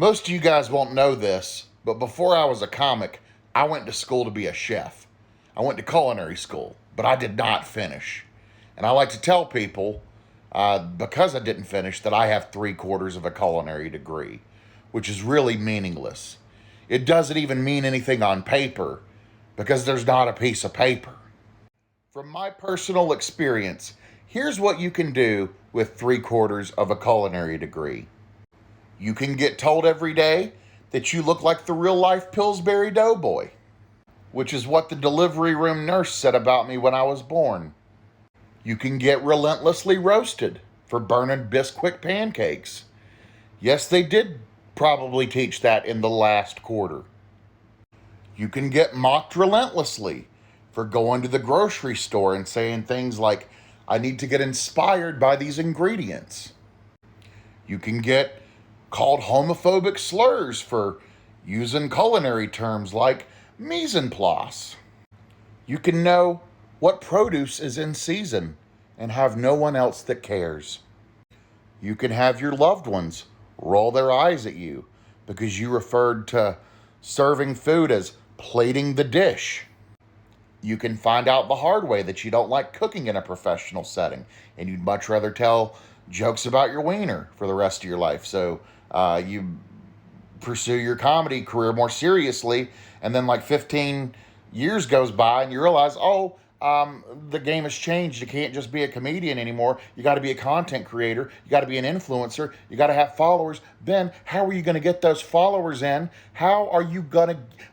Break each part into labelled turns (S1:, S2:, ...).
S1: Most of you guys won't know this, but before I was a comic, I went to school to be a chef. I went to culinary school, but I did not finish. And I like to tell people, because I didn't finish, that I have 3/4 of a culinary degree, which is really meaningless. It doesn't even mean anything on paper because there's not a piece of paper. From my personal experience, here's what you can do with 3/4 of a culinary degree. You can get told every day that you look like the real life Pillsbury Doughboy, which is what the delivery room nurse said about me when I was born. You can get relentlessly roasted for burning Bisquick pancakes. Yes, they did probably teach that in the last quarter. You can get mocked relentlessly for going to the grocery store and saying things like, I need to get inspired by these ingredients. You can get called homophobic slurs for using culinary terms like mise en place. You can know what produce is in season and have no one else that cares. You can have your loved ones roll their eyes at you because you referred to serving food as plating the dish. You can find out the hard way that you don't like cooking in a professional setting and you'd much rather tell jokes about your wiener for the rest of your life. So you pursue your comedy career more seriously, and then like 15 years goes by and you realize, the game has changed. You can't just be a comedian anymore. You got to be a content creator. You got to be an influencer. You got to have followers. Ben, how are you going to get those followers in?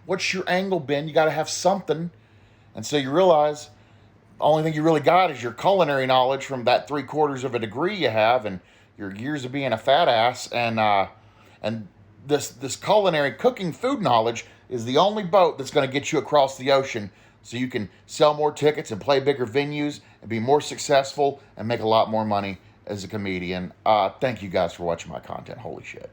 S1: What's your angle, Ben? You got to have something. And so you realize the only thing you really got is your culinary knowledge from that 3/4 of a degree you have and your years of being a fat ass. And this culinary cooking food knowledge is the only boat that's going to get you across the ocean so you can sell more tickets and play bigger venues and be more successful and make a lot more money as a comedian. Thank you guys for watching my content. Holy shit.